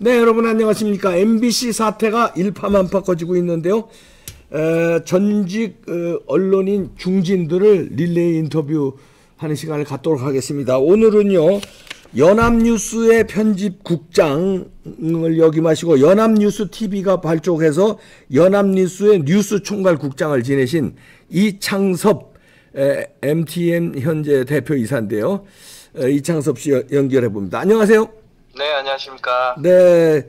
네, 여러분 안녕하십니까. MBC 사태가 일파만파 커지고 있는데요. 전직 언론인 중진들을 릴레이 인터뷰하는 시간을 갖도록 하겠습니다. 오늘은요, 연합뉴스의 편집국장을 역임하시고 연합뉴스TV가 발족해서 연합뉴스의 뉴스총괄국장을 지내신 이창섭 MTN 현재 대표이사인데요. 이창섭 씨 연결해 봅니다. 안녕하세요. 네, 안녕하십니까. 네,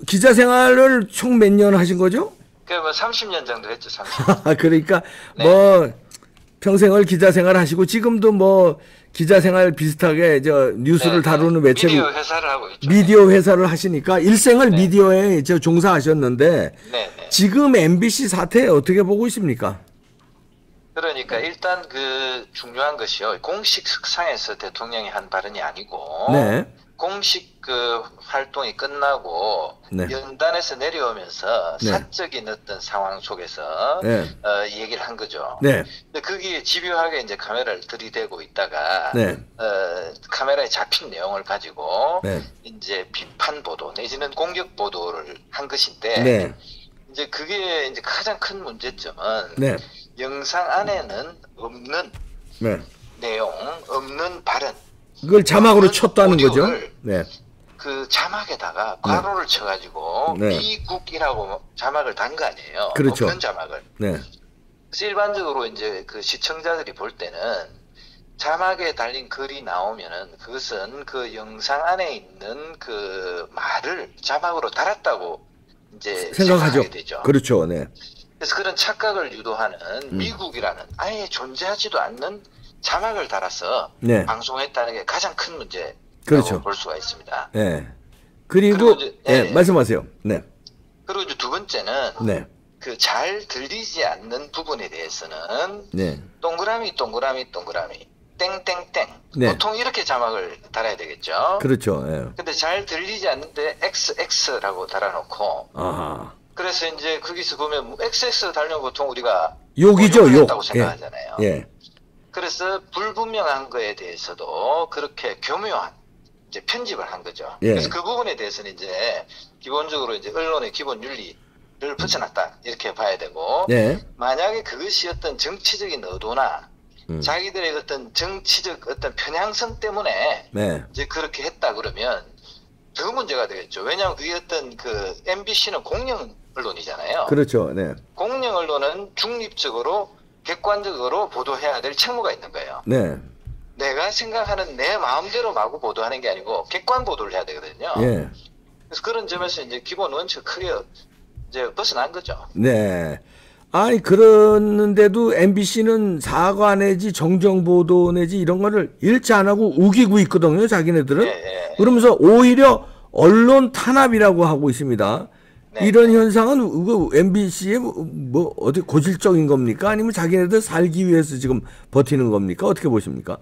기자 생활을 총 몇 년 하신 거죠? 그 뭐 30년 정도 했죠, 30년. 그러니까 네. 뭐 평생을 기자 생활 하시고 지금도 뭐 기자 생활 비슷하게 저 뉴스를 네, 다루는 매체 미디어 회사를 하고 있죠. 미디어 회사를 하시니까 일생을 네. 미디어에 저 종사하셨는데 네, 네. 지금 MBC 사태 어떻게 보고 있습니까? 그러니까 일단 그 중요한 것이요. 공식 석상에서 대통령이 한 발언이 아니고 네. 공식 그 활동이 끝나고 네. 연단에서 내려오면서 네. 사적인 어떤 상황 속에서 네. 얘기를 한 거죠. 네. 근데 거기에 집요하게 이제 카메라를 들이대고 있다가 네. 카메라에 잡힌 내용을 가지고 네. 이제 비판 보도 내지는 공격 보도를 한 것인데 네. 이제 그게 이제 가장 큰 문제점은 네. 영상 안에는 없는 네. 내용, 없는 발언. 그걸 자막으로 쳤다는 거죠? 오디오를 네. 그 자막에다가 괄호를 쳐가지고 네. 미국이라고 자막을 단 거 아니에요. 그렇죠. 없는 자막을. 네. 그래서 일반적으로 이제 그 시청자들이 볼 때는 자막에 달린 글이 나오면은 그것은 그 영상 안에 있는 그 말을 자막으로 달았다고 이제 생각하죠. 생각하게 되죠. 그렇죠. 네. 그래서 그런 착각을 유도하는 미국이라는 아예 존재하지도 않는 자막을 달아서 네. 방송했다는 게 가장 큰 문제라고 그렇죠. 볼 수가 있습니다. 네. 그리고 이제, 네. 말씀하세요. 네. 그리고 이제 두 번째는 네. 그 잘 들리지 않는 부분에 대해서는 네. 동그라미 땡땡땡 네. 보통 이렇게 자막을 달아야 되겠죠. 그렇죠. 예. 근데 잘 들리지 않는데 XX라고 달아놓고 아하. 그래서 이제 거기서 보면 XX 달면 보통 우리가 욕이죠, 욕을 욕. 했다고 생각하잖아요. 예. 그래서 불분명한 거에 대해서도 그렇게 교묘한 이제 편집을 한 거죠. 예. 그래서 그 부분에 대해서는 이제 기본적으로 이제 언론의 기본 윤리를 벗어났다 이렇게 봐야 되고 네. 만약에 그것이 어떤 정치적인 의도나 자기들의 어떤 정치적 어떤 편향성 때문에 네. 이제 그렇게 했다 그러면 더 문제가 되겠죠. 왜냐하면 그게 어떤 그 MBC는 공영 언론이잖아요. 그렇죠. 네. 공영 언론은 중립적으로 객관적으로 보도해야 될 책무가 있는 거예요. 네. 내가 생각하는 내 마음대로 마구 보도하는 게 아니고 객관 보도를 해야 되거든요. 예. 그래서 그런 점에서 이제 기본 원칙 크게 이제 벗어난 거죠. 네. 아니 그러는데도 MBC는 사과 내지 정정 보도 내지 이런 거를 일치 안 하고 우기고 있거든요, 자기네들은. 예. 그러면서 오히려 언론 탄압이라고 하고 있습니다. 네. 이런 현상은 MBC의 뭐 어디 고질적인 겁니까? 아니면 자기네들 살기 위해서 지금 버티는 겁니까? 어떻게 보십니까?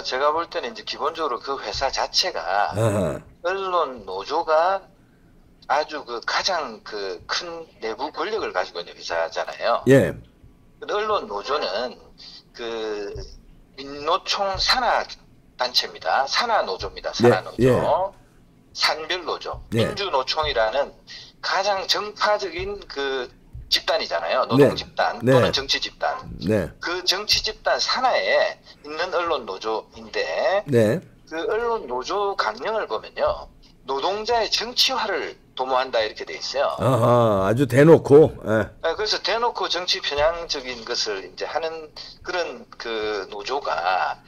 제가 볼 때는 이제 기본적으로 그 회사 자체가 아하. 언론 노조가 아주 그 가장 그 큰 내부 권력을 가지고 있는 회사잖아요. 예. 근데 언론 노조는 그 민노총 산하 단체입니다. 산하 노조입니다. 산하 노조. 예. 산별 노조. 예. 민주노총이라는 가장 정파적인 그 집단이잖아요. 노동 네. 집단 네. 또는 정치 집단. 네. 그 정치 집단 산하에 있는 언론 노조인데 네. 그 언론 노조 강령을 보면요. 노동자의 정치화를 도모한다 이렇게 돼 있어요. 아하, 아주 대놓고. 예. 그래서 대놓고 정치 편향적인 것을 이제 하는 그런 그 노조가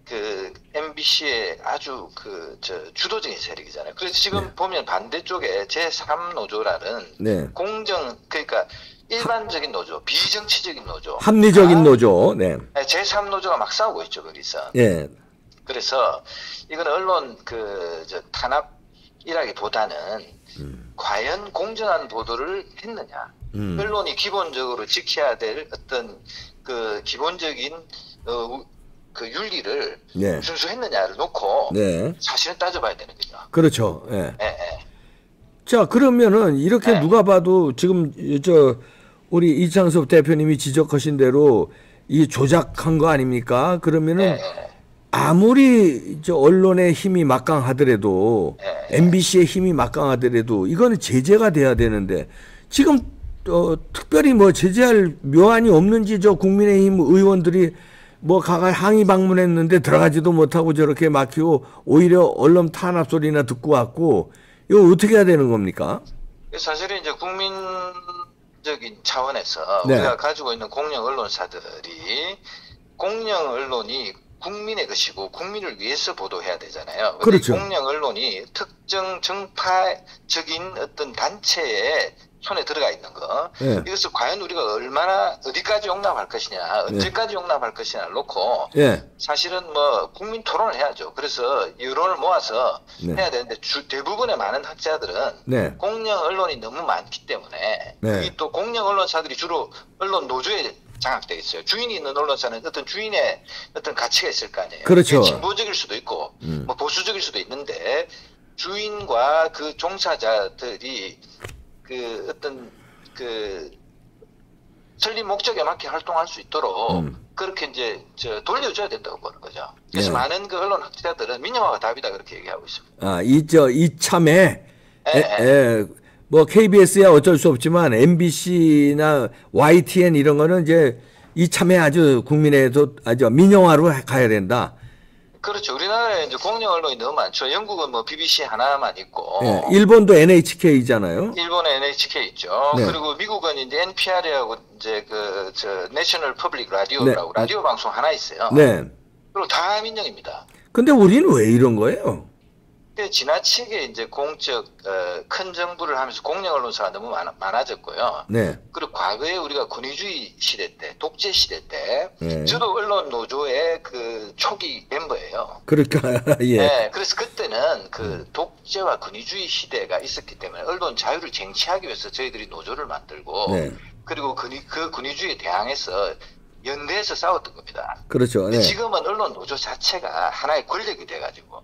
그 MBC의 아주 그 주도적인 세력이잖아요. 그래서 지금 네. 보면 반대쪽에 제3노조라는 네. 공정 그러니까 일반적인 노조, 비정치적인 노조, 합리적인 노조. 네. 제3노조가 막 싸우고 있죠 거기서. 예. 그래서 이건 언론 탄압이라기보다는 과연 공정한 보도를 했느냐. 언론이 기본적으로 지켜야 될 어떤 그 기본적인 그 윤리를 네. 준수했느냐를 놓고 네. 사실은 따져봐야 되는 거죠. 그렇죠. 예. 예, 예. 자, 그러면은 이렇게 네. 누가 봐도 지금 우리 이창섭 대표님이 지적하신 대로 이 조작한 거 아닙니까? 그러면은 네. 아무리 저 언론의 힘이 막강하더라도 예, MBC의 힘이 막강하더라도 이거는 제재가 돼야 되는데 지금 특별히 뭐 제재할 묘안이 없는지 저 국민의힘 의원들이 뭐 가가 항의 방문했는데 들어가지도 못하고 저렇게 막히고 오히려 언론 탄압 소리나 듣고 왔고 이거 어떻게 해야 되는 겁니까? 사실은 이제 국민적인 차원에서 네. 우리가 가지고 있는 공영 언론사들이 공영 언론이 국민의 것이고 국민을 위해서 보도해야 되잖아요. 근데 그렇죠. 공영 언론이 특정 정파적인 어떤 단체에 손에 들어가 있는 거, 예. 이것을 과연 우리가 얼마나 어디까지 용납할 것이냐, 언제까지 용납할 것이냐를 놓고 예. 사실은 뭐 국민 토론을 해야죠. 그래서 여론을 모아서 네. 해야 되는데 대부분의 많은 학자들은 네. 공영 언론이 너무 많기 때문에 네. 이 또 공영 언론사들이 주로 언론 노조에 장악되어 있어요. 주인이 있는 언론사는 어떤 주인의 어떤 가치가 있을 거 아니에요. 그렇죠. 그게 진보적일 수도 있고 뭐 보수적일 수도 있는데 주인과 그 종사자들이 그 어떤 그 설립 목적에 맞게 활동할 수 있도록 그렇게 이제 돌려줘야 된다고 보는 거죠. 그래서 네. 많은 그 언론 학자들은 민영화가 답이다 그렇게 얘기하고 있습니다. 아, 이참에 예. 뭐 KBS야 어쩔 수 없지만 MBC나 YTN 이런 거는 이제 이참에 아주 국민의도 아주 민영화로 가야 된다. 그렇죠. 우리나라에 이제 공영 언론이 너무 많죠. 영국은 뭐 BBC 하나만 있고, 예, 일본도 NHK잖아요. 일본은 NHK 있죠. 네. 그리고 미국은 이제 NPR하고 이제 내셔널 퍼블릭 라디오라고 네. 라디오 방송 하나 있어요. 네. 그리고 다 민영입니다. 근데 우리는 왜 이런 거예요? 근데 지나치게 이제 공적 큰 정부를 하면서 공영 언론사가 너무 많아졌고요. 네. 그리고 과거에 우리가 권위주의 시대 때, 독재 시대 때, 네. 저도 언론 노조의 그 초기 멤버예요. 그러니까 예. 네, 그래서 그때는 그 독재와 권위주의 시대가 있었기 때문에 언론 자유를 쟁취하기 위해서 저희들이 노조를 만들고, 네. 그리고 그 권위주의에 대항해서 연대해서 싸웠던 겁니다. 그렇죠. 근데 네. 지금은 언론 노조 자체가 하나의 권력이 돼가지고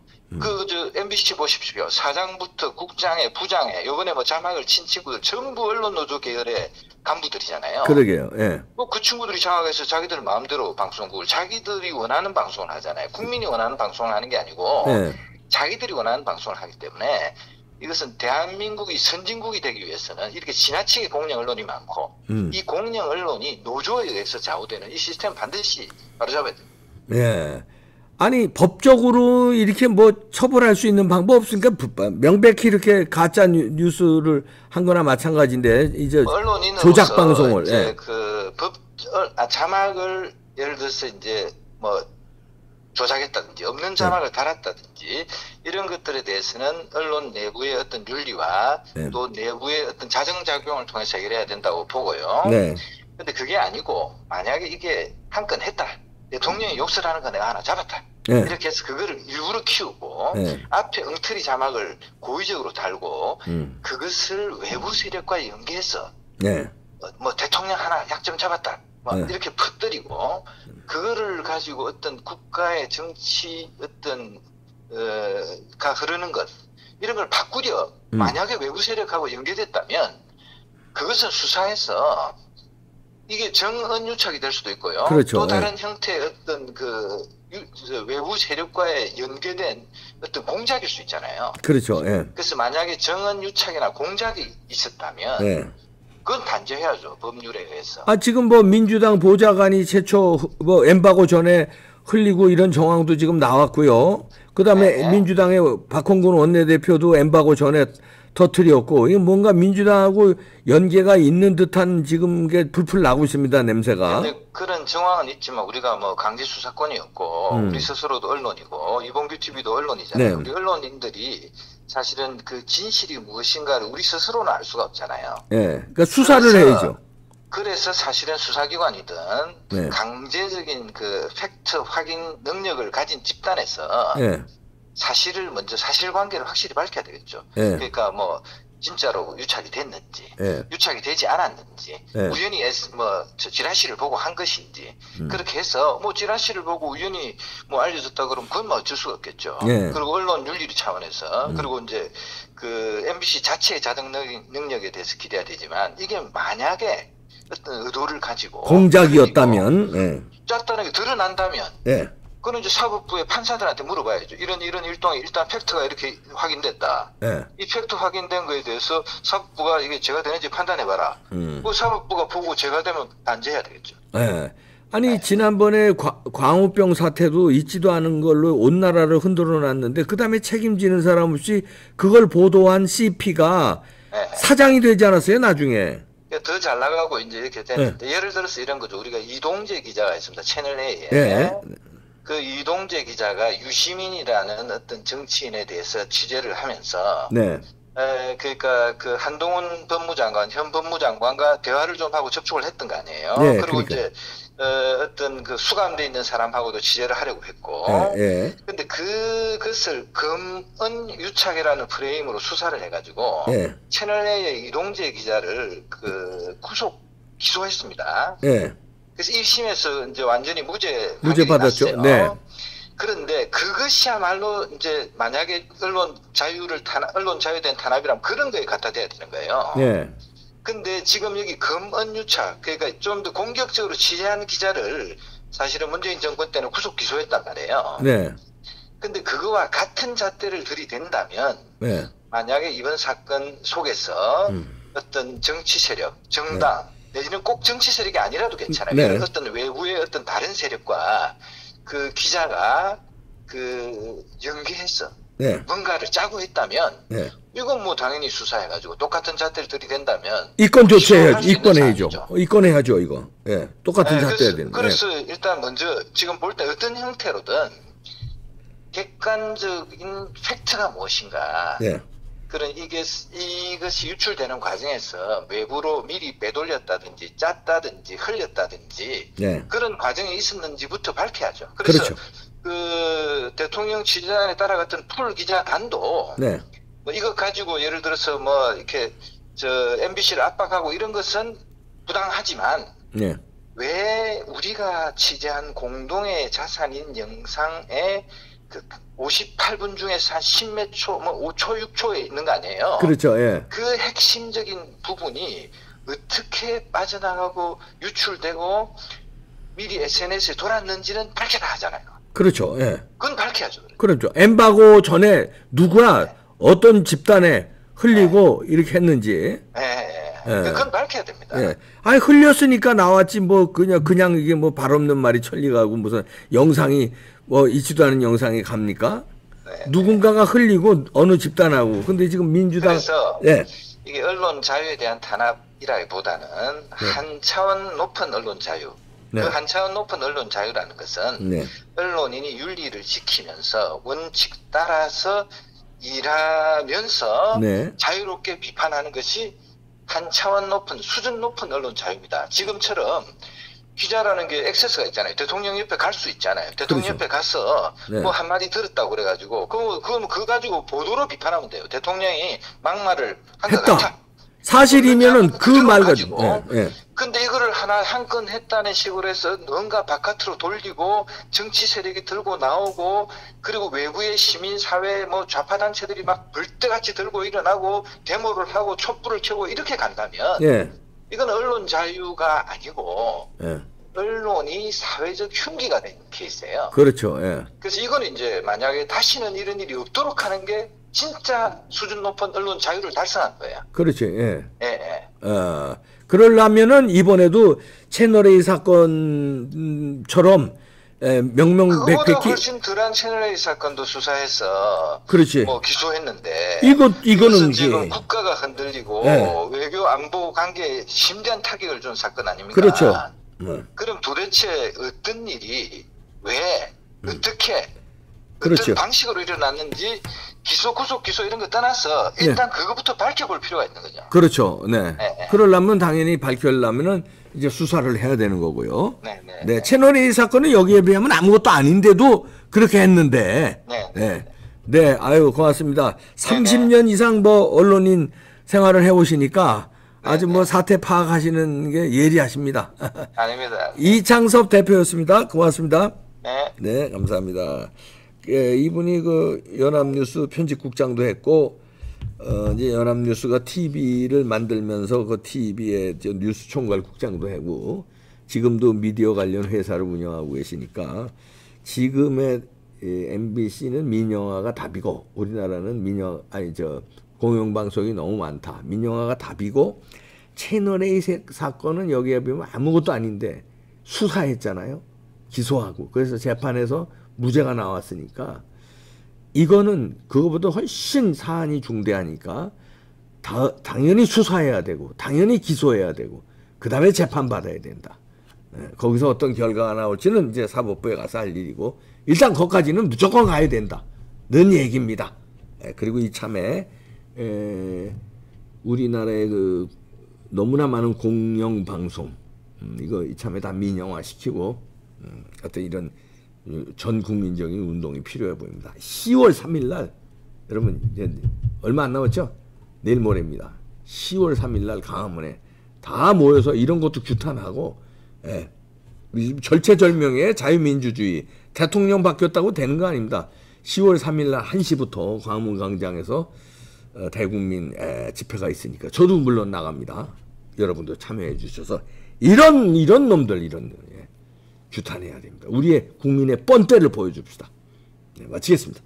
MBC 보십시오. 사장부터 국장에 부장에 요번에 뭐 자막을 친 친구들 전부 언론 노조 계열의 간부들이잖아요. 그러게요. 예. 뭐 그 친구들이 장악해서 자기들 마음대로 방송국을 자기들이 원하는 방송을 하잖아요. 국민이 원하는 방송을 하는 게 아니고 네. 자기들이 원하는 방송을 하기 때문에 이것은 대한민국이 선진국이 되기 위해서는 이렇게 지나치게 공영 언론이 많고 이 공영 언론이 노조에 의해서 좌우되는 이 시스템 반드시 바로잡아야 됩니다. 예. 아니 법적으로 이렇게 뭐 처벌할 수 있는 방법 없으니까 명백히 이렇게 가짜 뉴스를 한 거나 마찬가지인데 이제 언론인으로서 조작 방송을 이제 예. 자막을 예를 들어서 이제 뭐 조작했다든지 없는 자막을 달았다든지 이런 것들에 대해서는 언론 내부의 어떤 윤리와 네. 또 내부의 어떤 자정작용을 통해서 해결해야 된다고 보고요. 네. 근데 그게 아니고 만약에 이게 한 건 했다. 대통령이 욕설 하는 거 내가 하나 잡았다. 네. 이렇게 해서 그거를 일부러 키우고 네. 앞에 엉터리 자막을 고의적으로 달고 음. 그것을 외부 세력과 연계해서 네. 뭐 대통령 하나 약점 잡았다. 뭐 네. 이렇게 퍼뜨리고 그거를 가지고 어떤 국가의 정치 어떤 가 흐르는 것 이런 걸 바꾸려 만약에 외부 세력하고 연계됐다면 그것은 수사해서 이게 정언유착이 될 수도 있고요. 그렇죠. 또 다른 형태의 어떤 외부 세력과의 연계된 어떤 공작일 수 있잖아요. 그렇죠. 예. 그래서 만약에 정언유착이나 공작이 있었다면 예. 그건 단죄해야죠. 법률에 의해서. 아 지금 뭐 민주당 보좌관이 최초 뭐 엠바고 전에 흘리고 이런 정황도 지금 나왔고요. 그다음에 네. 민주당의 박홍근 원내대표도 엠바고 전에 터뜨렸고 이게 뭔가 민주당하고 연계가 있는 듯한 지금 게 풀풀 나고 있습니다. 냄새가. 근데 그런 정황은 있지만 우리가 뭐 강제 수사권이었고 우리 스스로도 언론이고 이봉규 TV도 언론이잖아요. 네. 우리 언론인들이 사실은 그 진실이 무엇인가를 우리 스스로는 알 수가 없잖아요. 예. 그러니까 수사를 그래서 해야죠. 그래서 사실은 수사기관이든 네. 강제적인 그 팩트 확인 능력을 가진 집단에서 예. 사실을 먼저 사실관계를 확실히 밝혀야 되겠죠. 예. 그러니까 뭐 진짜로 유착이 됐는지 예. 유착이 되지 않았는지 예. 우연히 찌라시를 보고 한 것인지 그렇게 해서 뭐 찌라시를 보고 우연히 뭐 알려졌다 그러면 그건 뭐 어쩔 수가 없겠죠. 예. 그리고 언론 윤리 차원에서 그리고 이제 그 MBC 자체의 자정 능력에 대해서 기대해야 되지만 이게 만약에 어떤 의도를 가지고 공작이었다면 예. 짰다는 게 드러난다면 예. 그는 이제 사법부의 판사들한테 물어봐야죠. 이런 일동에 일단 팩트가 이렇게 확인됐다. 예. 이 팩트 확인된 거에 대해서 사법부가 이게 죄가 되는지 판단해봐라. 그 사법부가 보고 죄가 되면 단죄해야 되겠죠. 예. 아니 지난번에 광우병 사태도 있지도 않은 걸로 온 나라를 흔들어 놨는데 그다음에 책임지는 사람 없이 그걸 보도한 CP가 예. 사장이 되지 않았어요 나중에. 더 잘 나가고 이제 이렇게 됐는데 예를 들어서 이런 거죠. 우리가 이동재 기자가 있습니다. 채널 A에. 예. 그 이동재 기자가 유시민이라는 어떤 정치인에 대해서 취재를 하면서 네. 그러니까 그 한동훈 법무장관, 현 법무장관과 대화를 좀 하고 접촉을 했던 거 아니에요. 네, 그리고 그러니까. 이제 어떤 그 수감돼 있는 사람하고도 취재를 하려고 했고. 예. 근데 그것을 금은유착이라는 프레임으로 수사를 해가지고 예. 채널 A의 이동재 기자를 그 기소했습니다. 예. 그래서 1심에서 이제 완전히 무죄 받았죠. 났어요. 네. 그런데 그것이야말로 이제 만약에 언론 자유에 대한 탄압이라면 그런 거에 갖다 대야 되는 거예요. 예. 근데 지금 여기 금언유착, 그러니까 좀 더 공격적으로 취재한 기자를 사실은 문재인 정권 때는 구속 기소했단 말이에요. 네. 근데 그거와 같은 잣대를 들이댄다면 네. 만약에 이번 사건 속에서 어떤 정치 세력, 정당, 내지는 꼭 정치 세력이 아니라도 괜찮아요. 네. 이런 어떤 외부의 어떤 다른 세력과 그 기자가 그 연계해서 네. 뭔가를 짜고 있다면 네. 이건 뭐 당연히 수사해가지고 똑같은 잣대를 들이댄다면 이권 조치해야죠. 기소할 수 있는 이권해야죠. 사안이죠. 이권해야죠 이거. 예. 똑같은 잣대 해야 되는. 그래서 일단 먼저 지금 볼 때 어떤 형태로든 객관적인 팩트가 무엇인가. 예. 그런 이것이 유출되는 과정에서 외부로 미리 빼돌렸다든지 짰다든지 흘렸다든지 네. 그런 과정이 있었는지부터 밝혀야죠. 그래서 그렇죠. 그 대통령 취재단에 따라갔던 풀 기자단도 네. 뭐 이거 가지고 예를 들어서 뭐 이렇게 MBC를 압박하고 이런 것은 부당하지만 네. 왜 우리가 취재한 공동의 자산인 영상에 그 58분 중에서 한 10몇 초, 뭐 5초, 6초에 있는 거 아니에요? 그렇죠. 예. 그 핵심적인 부분이 어떻게 빠져나가고 유출되고 미리 SNS에 돌았는지는 밝혀야 하잖아요. 그렇죠. 예. 그건 밝혀야죠. 그렇죠. 엠바고 전에 누구나 어떤 집단에 흘리고 이렇게 했는지. 그건 밝혀야 됩니다. 예. 아니 흘렸으니까 나왔지 뭐 그냥 이게 뭐 발 없는 말이 천리가고 무슨 영상이 뭐 있지도 않은 영상이 갑니까? 누군가가 흘리고 어느 집단하고. 근데 지금 민주당 그래서 예. 이게 언론 자유에 대한 탄압이라기보다는 한 차원 높은 언론 자유. 네. 그 한 차원 높은 언론 자유라는 것은 네. 언론인이 윤리를 지키면서 원칙 따라서 일하면서 네. 자유롭게 비판하는 것이 한 차원 높은 수준 높은 언론 자유입니다. 지금처럼 기자라는 게 액세스가 있잖아요. 대통령 옆에 갈 수 있잖아요. 대통령 그렇죠. 옆에 가서 네. 뭐 한마디 들었다고 그래가지고 그거 가지고 보도로 비판하면 돼요. 대통령이 막말을 한 것 했다. 같아. 사실이면은 그 말 가지고. 가지고. 예. 근데 이거를 한 건 했다는 식으로 해서 뭔가 바깥으로 돌리고 정치 세력이 들고 나오고 그리고 외부의 시민 사회 뭐 좌파 단체들이 막 불때같이 들고 일어나고 데모를 하고 촛불을 켜고 이렇게 간다면 예. 이건 언론 자유가 아니고 예. 언론이 사회적 흉기가 된 케이스예요. 그렇죠. 예. 그래서 이거는 이제 만약에 다시는 이런 일이 없도록 하는 게 진짜 수준 높은 언론 자유를 달성한 거예요. 그렇죠. 예. 예. 그러려면은 이번에도 채널A 사건처럼 그거보다 명명백백히 훨씬 덜한 채널A 사건도 수사해서 그렇지. 뭐 기소했는데 이거는 이것은 지금 이게 국가가 흔들리고 네. 외교 안보 관계에 심대한 타격을 준 사건 아닙니까? 그렇죠. 그럼 도대체 어떤 일이 왜 어떻게 그렇죠. 어떤 방식으로 일어났는지 기소, 구속, 기소 이런 거 떠나서 일단 그거부터 밝혀볼 필요가 있는 거죠. 그렇죠. 네. 네. 그러려면 당연히 밝혀려면은 이제 수사를 해야 되는 거고요. 네. 네. 채널A 사건은 여기에 비하면 아무것도 아닌데도 그렇게 했는데. 네. 네. 아유, 고맙습니다. 30년 이상 뭐 언론인 생활을 해 오시니까 아주 뭐 사태 파악하시는 게 예리하십니다. 아닙니다. 이창섭 대표였습니다. 고맙습니다. 네. 네, 감사합니다. 예, 이분이 그 연합뉴스 편집국장도 했고, 이제 연합뉴스가 TV를 만들면서 그 TV의 뉴스 총괄국장도 하고, 지금도 미디어 관련 회사를 운영하고 계시니까 지금의 MBC는 민영화가 답이고 우리나라는 공영방송이 너무 많다. 민영화가 답이고 채널 A 사건은 여기에 비하면 아무것도 아닌데 수사했잖아요. 기소하고. 그래서 재판에서 무죄가 나왔으니까 이거는 그거보다 훨씬 사안이 중대하니까 당연히 수사해야 되고 당연히 기소해야 되고 그 다음에 재판받아야 된다. 거기서 어떤 결과가 나올지는 이제 사법부에 가서 할 일이고 일단 거기까지는 무조건 가야 된다는 얘기입니다. 그리고 이참에 우리나라의 그 너무나 많은 공영방송 이거 이참에 다 민영화시키고 어떤 이런 전 국민적인 운동이 필요해 보입니다. 10월 3일 날 여러분 이제 얼마 안 남았죠? 내일 모레입니다. 10월 3일 날 강화문에 다 모여서 이런 것도 규탄하고 절체절명의 자유민주주의 대통령 바뀌었다고 되는 거 아닙니다. 10월 3일 날 1시부터 광화문 광장에서 대국민 집회가 있으니까 저도 물론 나갑니다. 여러분도 참여해 주셔서 이런 놈들 규탄해야 됩니다. 우리의 국민의 뻔때를 보여줍시다. 네, 마치겠습니다.